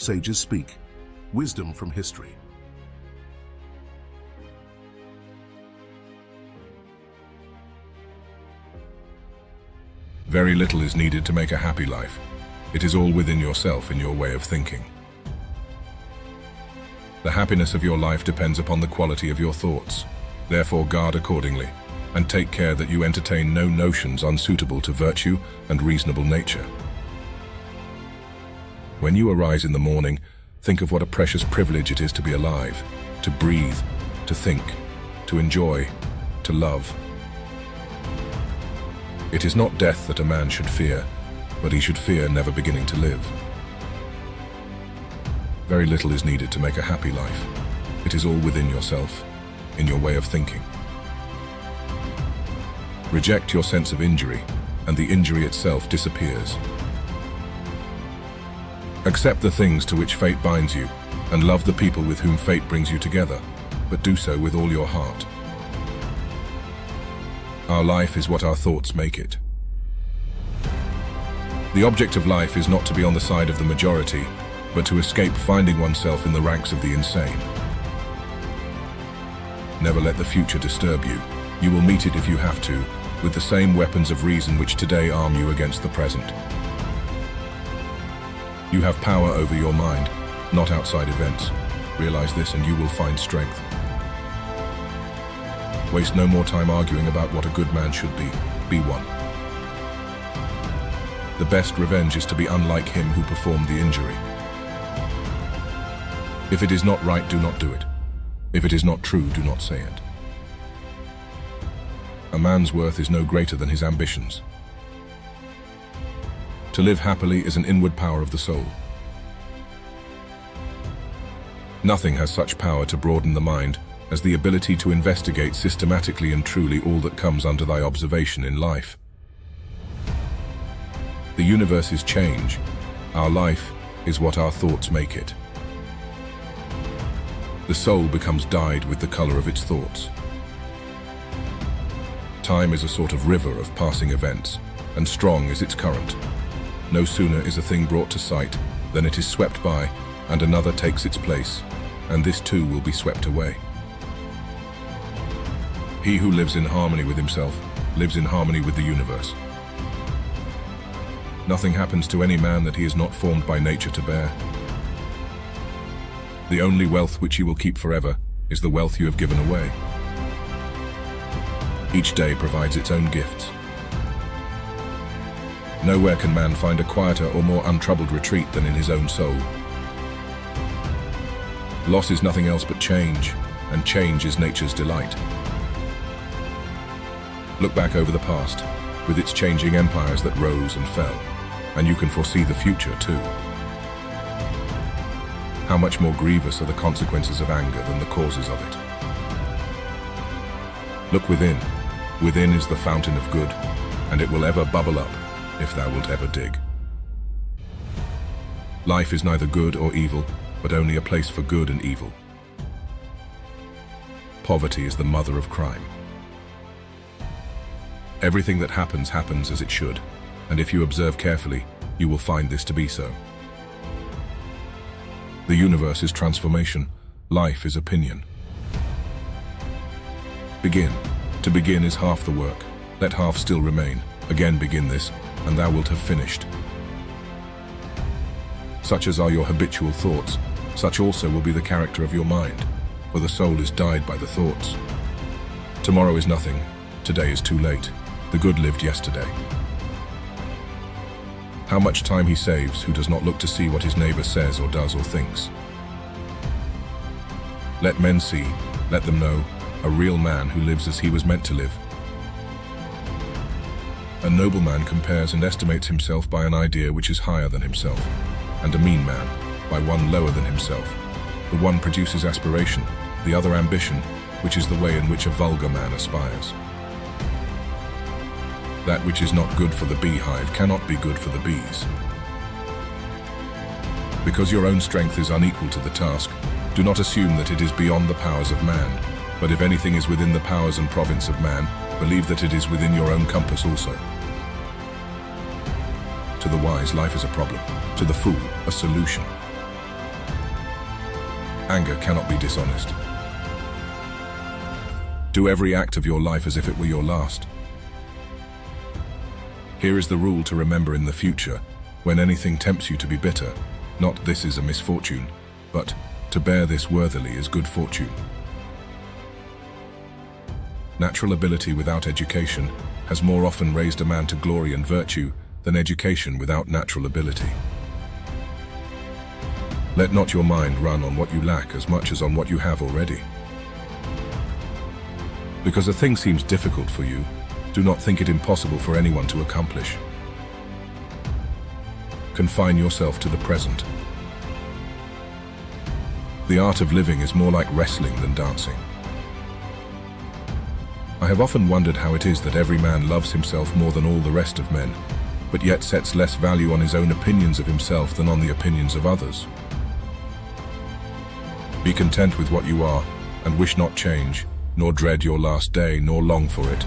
Sages speak. Wisdom from history. Very little is needed to make a happy life. It is all within yourself in your way of thinking. The happiness of your life depends upon the quality of your thoughts. Therefore, guard accordingly, and take care that you entertain no notions unsuitable to virtue and reasonable nature. When you arise in the morning, think of what a precious privilege it is to be alive, to breathe, to think, to enjoy, to love. It is not death that a man should fear, but he should fear never beginning to live. Very little is needed to make a happy life. It is all within yourself, in your way of thinking. Reject your sense of injury, and the injury itself disappears. Accept the things to which fate binds you, and love the people with whom fate brings you together, but do so with all your heart. Our life is what our thoughts make it. The object of life is not to be on the side of the majority, but to escape finding oneself in the ranks of the insane. Never let the future disturb you. You will meet it if you have to, with the same weapons of reason which today arm you against the present. You have power over your mind, not outside events. Realize this and you will find strength. Waste no more time arguing about what a good man should be. Be one. The best revenge is to be unlike him who performed the injury. If it is not right, do not do it. If it is not true, do not say it. A man's worth is no greater than his ambitions. To live happily is an inward power of the soul. Nothing has such power to broaden the mind as the ability to investigate systematically and truly all that comes under thy observation in life. The universe is change. Our life is what our thoughts make it. The soul becomes dyed with the color of its thoughts. Time is a sort of river of passing events, and strong is its current. No sooner is a thing brought to sight than it is swept by, and another takes its place, and this too will be swept away. He who lives in harmony with himself lives in harmony with the universe. Nothing happens to any man that he is not formed by nature to bear. The only wealth which you will keep forever is the wealth you have given away. Each day provides its own gifts. Nowhere can man find a quieter or more untroubled retreat than in his own soul. Loss is nothing else but change, and change is nature's delight. Look back over the past, with its changing empires that rose and fell, and you can foresee the future too. How much more grievous are the consequences of anger than the causes of it? Look within. Within is the fountain of good, and it will ever bubble up if thou wilt ever dig. Life is neither good or evil, but only a place for good and evil. Poverty is the mother of crime. Everything that happens happens as it should, and if you observe carefully, you will find this to be so. The universe is transformation, life is opinion. Begin. To begin is half the work. Let half still remain. Again begin this, and thou wilt have finished. Such as are your habitual thoughts, such also will be the character of your mind, for the soul is dyed by the thoughts. Tomorrow is nothing, today is too late. The good lived yesterday. How much time he saves who does not look to see what his neighbor says or does or thinks. Let men see, let them know, a real man who lives as he was meant to live. A noble man compares and estimates himself by an idea which is higher than himself, and a mean man by one lower than himself. The one produces aspiration, the other ambition, which is the way in which a vulgar man aspires. That which is not good for the beehive cannot be good for the bees. Because your own strength is unequal to the task, do not assume that it is beyond the powers of man, but if anything is within the powers and province of man, believe that it is within your own compass also. To the wise, life is a problem. To the fool, a solution. Anger cannot be dishonest. Do every act of your life as if it were your last. Here is the rule to remember in the future, when anything tempts you to be bitter, not "this is a misfortune," but "to bear this worthily is good fortune." Natural ability without education has more often raised a man to glory and virtue than education without natural ability. Let not your mind run on what you lack as much as on what you have already. Because a thing seems difficult for you, do not think it impossible for anyone to accomplish. Confine yourself to the present. The art of living is more like wrestling than dancing. I have often wondered how it is that every man loves himself more than all the rest of men, but yet sets less value on his own opinions of himself than on the opinions of others. Be content with what you are, and wish not change, nor dread your last day, nor long for it.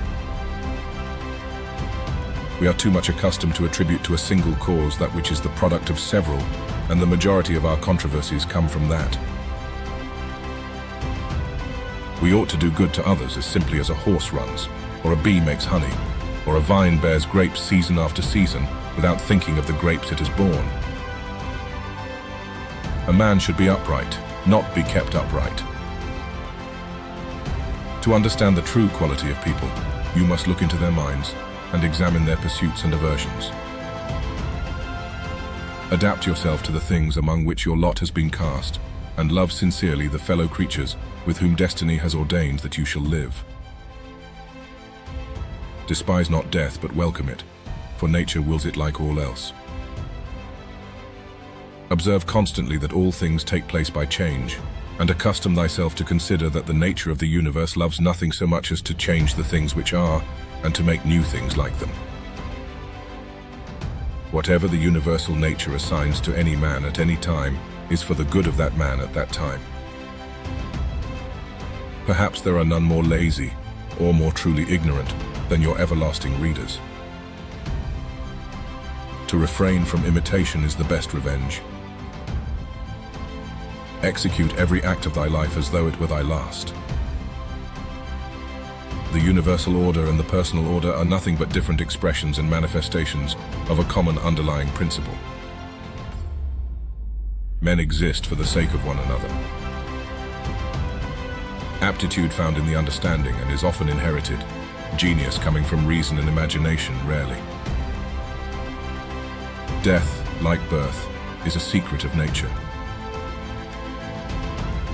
We are too much accustomed to attribute to a single cause that which is the product of several, and the majority of our controversies come from that. We ought to do good to others as simply as a horse runs, or a bee makes honey, or a vine bears grapes season after season without thinking of the grapes it has borne. A man should be upright, not be kept upright. To understand the true quality of people, you must look into their minds and examine their pursuits and aversions. Adapt yourself to the things among which your lot has been cast, and love sincerely the fellow creatures with whom destiny has ordained that you shall live. Despise not death, but welcome it, for nature wills it like all else. Observe constantly that all things take place by change, and accustom thyself to consider that the nature of the universe loves nothing so much as to change the things which are, and to make new things like them. Whatever the universal nature assigns to any man at any time is for the good of that man at that time. Perhaps there are none more lazy or more truly ignorant than your everlasting readers. To refrain from imitation is the best revenge. Execute every act of thy life as though it were thy last. The universal order and the personal order are nothing but different expressions and manifestations of a common underlying principle. Men exist for the sake of one another. Aptitude found in the understanding and is often inherited. Genius coming from reason and imagination rarely. Death, like birth, is a secret of nature.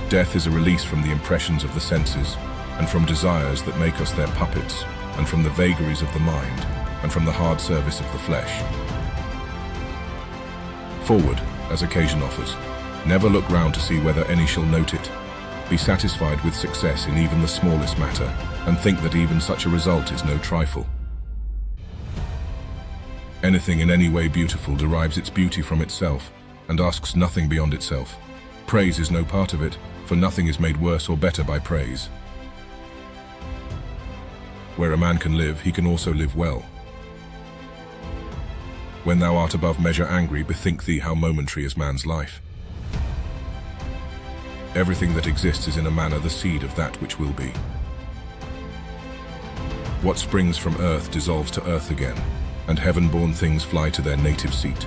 Death is a release from the impressions of the senses, and from desires that make us their puppets, and from the vagaries of the mind, and from the hard service of the flesh. Forward, as occasion offers. Never look round to see whether any shall note it. Be satisfied with success in even the smallest matter, and think that even such a result is no trifle. Anything in any way beautiful derives its beauty from itself, and asks nothing beyond itself. Praise is no part of it, for nothing is made worse or better by praise. Where a man can live, he can also live well. When thou art above measure angry, bethink thee how momentary is man's life. Everything that exists is in a manner the seed of that which will be. What springs from earth dissolves to earth again, and heaven-born things fly to their native seat.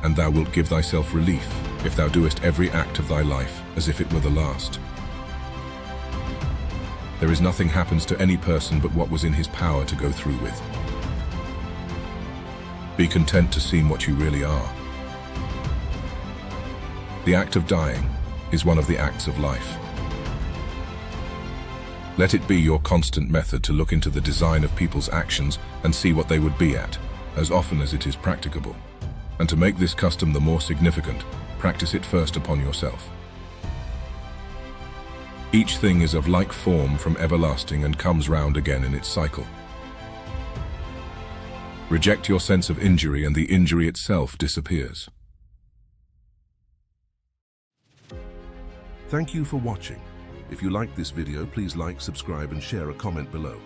And thou wilt give thyself relief, if thou doest every act of thy life as if it were the last. There is nothing happens to any person but what was in his power to go through with. Be content to seem what you really are. The act of dying is one of the acts of life. Let it be your constant method to look into the design of people's actions and see what they would be at, as often as it is practicable. And to make this custom the more significant, practice it first upon yourself. Each thing is of like form from everlasting and comes round again in its cycle. Reject your sense of injury and the injury itself disappears. Thank you for watching. If you liked this video, please like, subscribe and share a comment below.